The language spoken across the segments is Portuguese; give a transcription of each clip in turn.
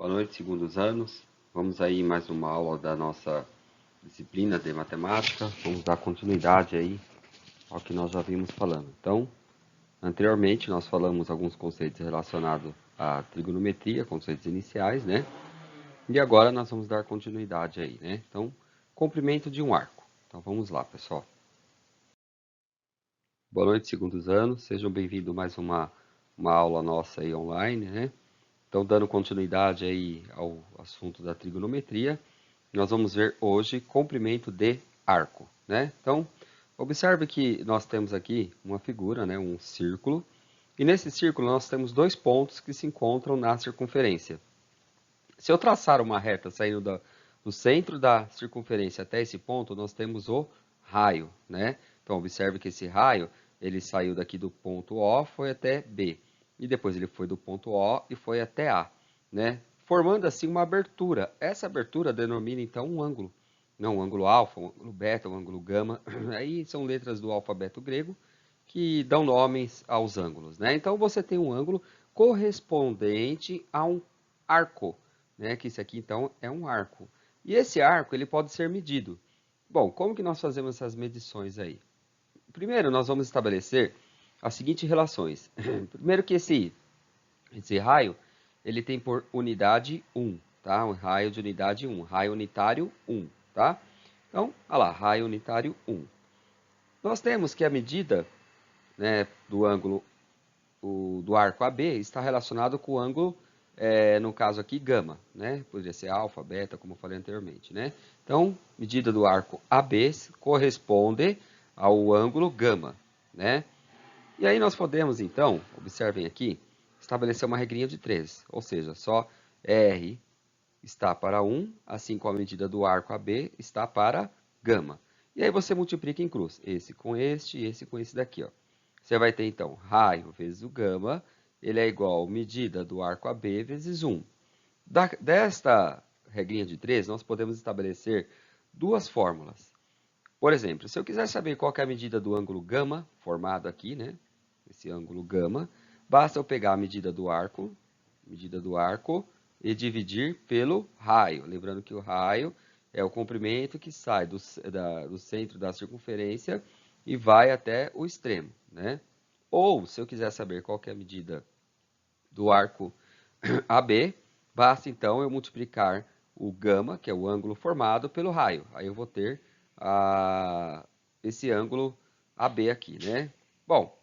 Boa noite, segundos anos. Vamos aí mais uma aula da nossa disciplina de matemática. Vamos dar continuidade aí ao que nós já vimos falando. Então, anteriormente nós falamos alguns conceitos relacionados à trigonometria, conceitos iniciais, né? E agora nós vamos dar continuidade aí, né? Então, comprimento de um arco. Então, vamos lá, pessoal. Boa noite, segundos anos. Sejam bem-vindos a mais uma aula nossa aí online, né? Então, dando continuidade aí ao assunto da trigonometria, nós vamos ver hoje comprimento de arco, né? Então, observe que nós temos aqui uma figura, né, um círculo, e nesse círculo nós temos dois pontos que se encontram na circunferência. Se eu traçar uma reta saindo do centro da circunferência até esse ponto, nós temos o raio, né? Então, observe que esse raio, ele saiu daqui do ponto O, foi até B, e depois ele foi do ponto O e foi até A, né? Formando assim uma abertura. Essa abertura denomina então um ângulo. Não, um ângulo alfa, um ângulo beta, um ângulo gama. Aí são letras do alfabeto grego que dão nomes aos ângulos, né? Então você tem um ângulo correspondente a um arco, né? Que esse aqui então é um arco. E esse arco ele pode ser medido. Bom, como que nós fazemos essas medições aí? Primeiro nós vamos estabelecer as seguintes relações. Primeiro que esse raio ele tem por unidade 1, tá? Um raio de unidade 1, raio unitário 1, tá? Então, olha lá, raio unitário 1. Nós temos que a medida, né, do ângulo do arco AB está relacionado com o ângulo, no caso aqui, gama, né? Poderia ser alfa, beta, como eu falei anteriormente, né? Então, medida do arco AB corresponde ao ângulo gama, né? E aí nós podemos, então, observem aqui, estabelecer uma regrinha de 3, ou seja, só R está para 1, assim como a medida do arco AB está para gama. E aí você multiplica em cruz, esse com este e esse com esse daqui, ó. Você vai ter, então, raio vezes o gama, ele é igual a medida do arco AB vezes 1. Desta regrinha de 3, nós podemos estabelecer duas fórmulas. Por exemplo, se eu quiser saber qual que é a medida do ângulo gama, formado aqui, né? Esse ângulo gama, basta eu pegar a medida do arco e dividir pelo raio. Lembrando que o raio é o comprimento que sai do centro da circunferência e vai até o extremo, né? Ou, se eu quiser saber qual que é a medida do arco AB, basta então eu multiplicar o gama, que é o ângulo formado, pelo raio. Aí eu vou ter esse ângulo AB aqui, né? Bom,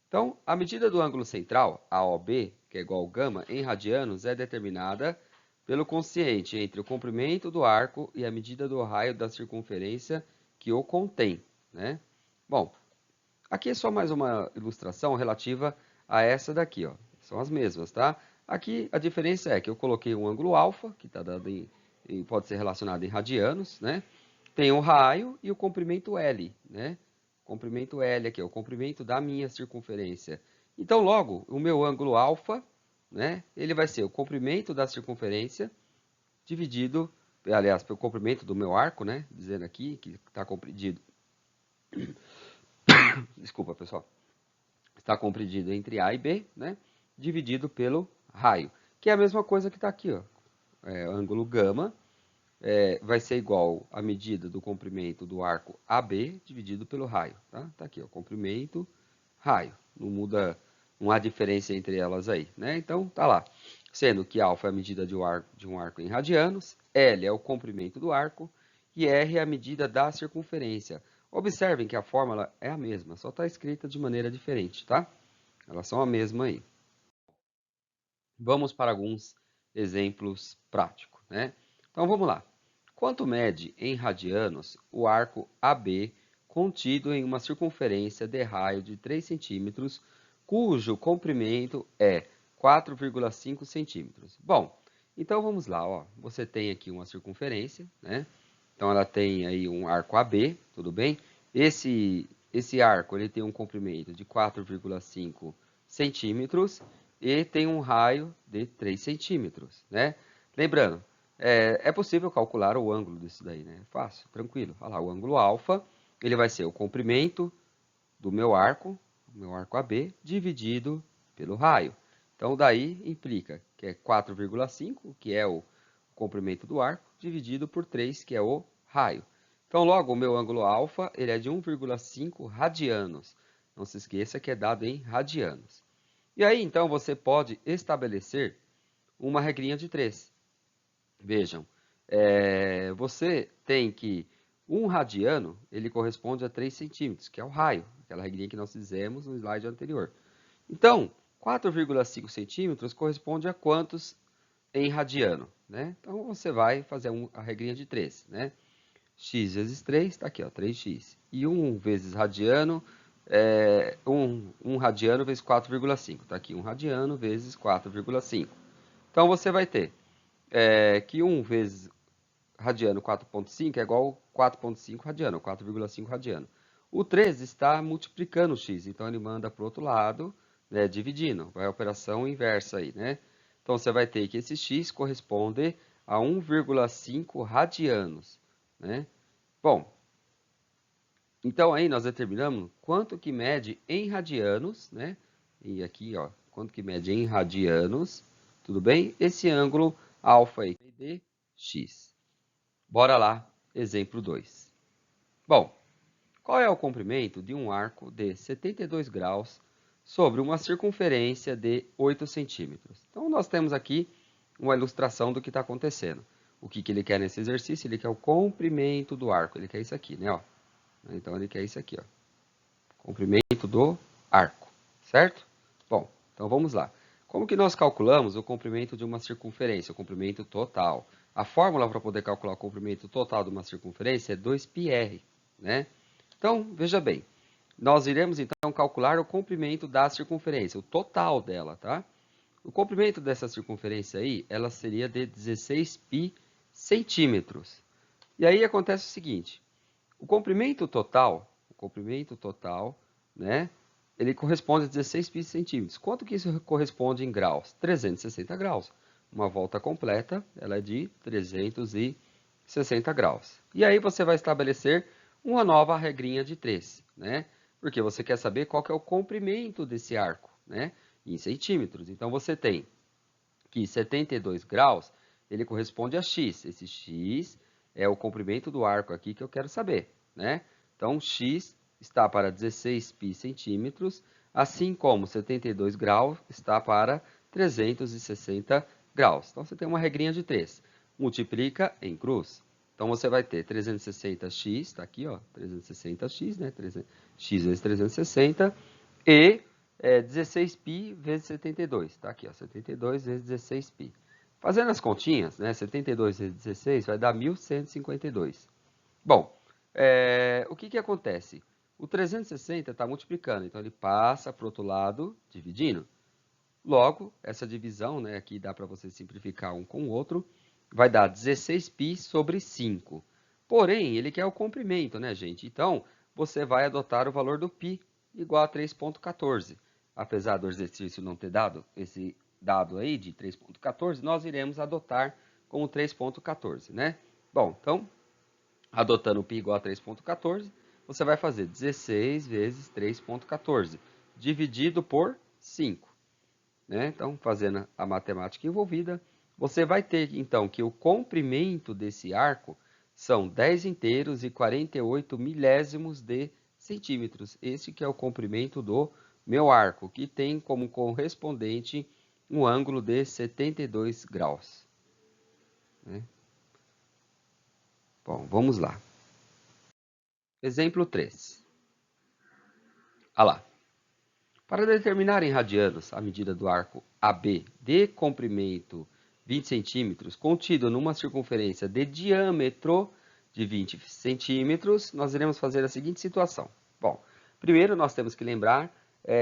então a medida do ângulo central, AOB, que é igual ao gama, em radianos, é determinada pelo quociente entre o comprimento do arco e a medida do raio da circunferência que o contém, né? Bom, aqui é só mais uma ilustração relativa a essa daqui, ó. São as mesmas, tá? Aqui a diferença é que eu coloquei um ângulo alfa, que tá dado pode ser relacionado em radianos, né? Tem um raio e o comprimento L, né? Comprimento L aqui, é o comprimento da minha circunferência. Então, logo, o meu ângulo alfa, né? Ele vai ser o comprimento da circunferência dividido, aliás, pelo comprimento do meu arco, né? Dizendo aqui que está compreendido. Desculpa, pessoal. Está compreendido entre A e B, né? Dividido pelo raio, que é a mesma coisa que está aqui, ó. Ângulo gama vai ser igual à medida do comprimento do arco AB dividido pelo raio, tá? Tá aqui, ó, comprimento, raio. Não muda, não há diferença entre elas aí, né? Então, tá lá. Sendo que alfa é a medida de um arco em radianos, L é o comprimento do arco e R é a medida da circunferência. Observem que a fórmula é a mesma, só está escrita de maneira diferente, tá? Elas são a mesma aí. Vamos para alguns exemplos práticos, né? Então, vamos lá. Quanto mede em radianos o arco AB contido em uma circunferência de raio de 3 centímetros, cujo comprimento é 4,5 centímetros? Bom, então vamos lá, ó. Você tem aqui uma circunferência, né? Então ela tem aí um arco AB, tudo bem? Esse arco ele tem um comprimento de 4,5 centímetros e tem um raio de 3 centímetros, né? Lembrando, é possível calcular o ângulo disso daí, né? Fácil, tranquilo. Olha lá, o ângulo alfa, ele vai ser o comprimento do meu arco AB, dividido pelo raio. Então, daí implica que é 4,5, que é o comprimento do arco, dividido por 3, que é o raio. Então, logo, o meu ângulo alfa ele é de 1,5 radianos. Não se esqueça que é dado em radianos. E aí, então, você pode estabelecer uma regrinha de 3. Vejam, você tem que 1 radiano ele corresponde a 3 centímetros, que é o raio, aquela regrinha que nós fizemos no slide anterior. Então, 4,5 centímetros corresponde a quantos em radiano? Né? Então, você vai fazer a regrinha de 3. Né? X vezes 3, está aqui, ó, 3x. E 1 vezes radiano, 1 radiano vezes 4,5. Está aqui, 1 radiano vezes 4,5. Então, você vai ter que 1 vezes radiano 4,5 é igual a 4,5 radiano, 4,5 radiano. O 3 está multiplicando o x, então ele manda para o outro lado, né, dividindo. Vai a operação inversa aí, né? Então, você vai ter que esse x corresponde a 1,5 radianos, né? Bom, então aí nós determinamos quanto que mede em radianos, né? E aqui, ó, quanto que mede em radianos, tudo bem? Esse ângulo alfa aí, dx. Bora lá, exemplo 2. Bom, qual é o comprimento de um arco de 72 graus sobre uma circunferência de 8 centímetros? Então, nós temos aqui uma ilustração do que está acontecendo. O que ele quer nesse exercício? Ele quer o comprimento do arco. Ele quer isso aqui, né? Ó. Então, ele quer isso aqui, ó. Comprimento do arco, certo? Bom, então vamos lá. Como que nós calculamos o comprimento de uma circunferência, o comprimento total? A fórmula para poder calcular o comprimento total de uma circunferência é 2πr, né? Então, veja bem, nós iremos então calcular o comprimento da circunferência, o total dela, tá? O comprimento dessa circunferência aí, ela seria de 16π centímetros. E aí acontece o seguinte, o comprimento total, né, ele corresponde a 16 π centímetros. Quanto que isso corresponde em graus? 360 graus. Uma volta completa, ela é de 360 graus. E aí você vai estabelecer uma nova regrinha de 3, né? Porque você quer saber qual que é o comprimento desse arco, né? Em centímetros. Então, você tem que 72 graus, ele corresponde a x. Esse x é o comprimento do arco aqui que eu quero saber, né? Então, x está para 16 π centímetros, assim como 72 graus está para 360 graus. Então, você tem uma regrinha de 3. Multiplica em cruz. Então, você vai ter 360x, está aqui, ó, 360x, né? X vezes 360, e 16π vezes 72, está aqui, ó, 72 vezes 16π. Fazendo as continhas, né, 72 vezes 16 vai dar 1.152. Bom, o que acontece? O 360 está multiplicando, então ele passa para o outro lado, dividindo. Logo, essa divisão, né, aqui dá para você simplificar um com o outro, vai dar 16π sobre 5. Porém, ele quer o comprimento, né, gente? Então, você vai adotar o valor do π igual a 3,14. Apesar do exercício não ter dado esse dado aí de 3,14, nós iremos adotar como 3,14, né? Bom, então, adotando o π igual a 3,14, você vai fazer 16 vezes 3,14, dividido por 5. Né? Então, fazendo a matemática envolvida, você vai ter, então, que o comprimento desse arco são 10 inteiros e 48 milésimos de centímetros. Esse que é o comprimento do meu arco, que tem como correspondente um ângulo de 72 graus. Né? Bom, vamos lá. Exemplo 3. Olha lá. Para determinar em radianos a medida do arco AB de comprimento 20 centímetros contido numa circunferência de diâmetro de 20 centímetros, nós iremos fazer a seguinte situação. Bom, primeiro nós temos que lembrar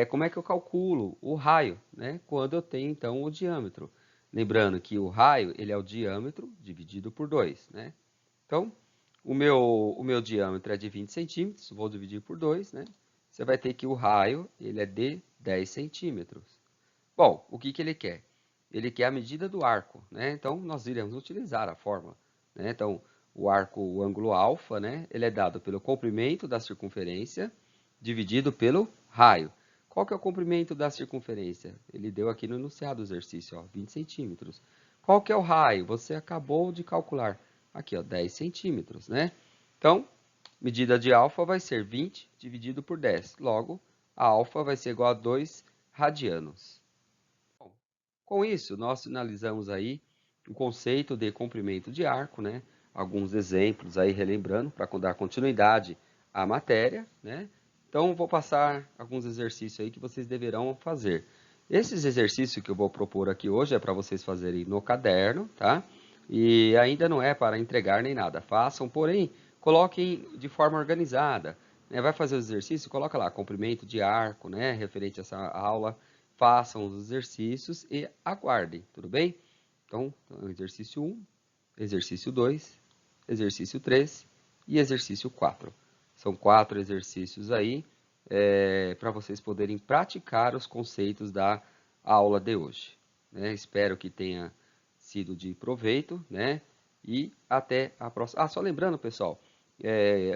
como é que eu calculo o raio, né, quando eu tenho então o diâmetro. Lembrando que o raio ele é o diâmetro dividido por 2. Né? Então, o meu diâmetro é de 20 centímetros, vou dividir por 2, né? Você vai ter que o raio ele é de 10 centímetros. Bom, o que ele quer? Ele quer a medida do arco, né? Então, nós iremos utilizar a fórmula. Né? Então, o arco, o ângulo alfa, né? Ele é dado pelo comprimento da circunferência dividido pelo raio. Qual que é o comprimento da circunferência? Ele deu aqui no enunciado do exercício, ó, 20 centímetros. Qual que é o raio? Você acabou de calcular. Aqui, ó, 10 centímetros, né? Então, medida de alfa vai ser 20 dividido por 10. Logo, a alfa vai ser igual a 2 radianos. Bom, com isso, nós finalizamos aí o conceito de comprimento de arco, né? Alguns exemplos aí relembrando para dar continuidade à matéria, né? Então, vou passar alguns exercícios aí que vocês deverão fazer. Esses exercícios que eu vou propor aqui hoje é para vocês fazerem no caderno, tá? E ainda não é para entregar nem nada. Façam, porém, coloquem de forma organizada, né? Vai fazer o exercício, coloca lá comprimento de arco, né? Referente a essa aula. Façam os exercícios e aguardem, tudo bem? Então, exercício 1, exercício 2, exercício 3 e exercício 4. São 4 exercícios aí para vocês poderem praticar os conceitos da aula de hoje, né? Espero que tenha sido de proveito, né? E até a próxima. Ah, só lembrando, pessoal,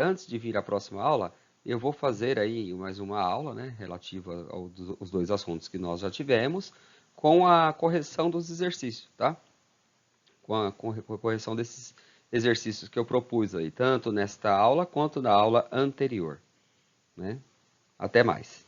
antes de vir a próxima aula, eu vou fazer aí mais uma aula, né, relativa aos dois assuntos que nós já tivemos, com a correção dos exercícios, tá? Com a correção desses exercícios que eu propus aí, tanto nesta aula quanto na aula anterior, né? Até mais.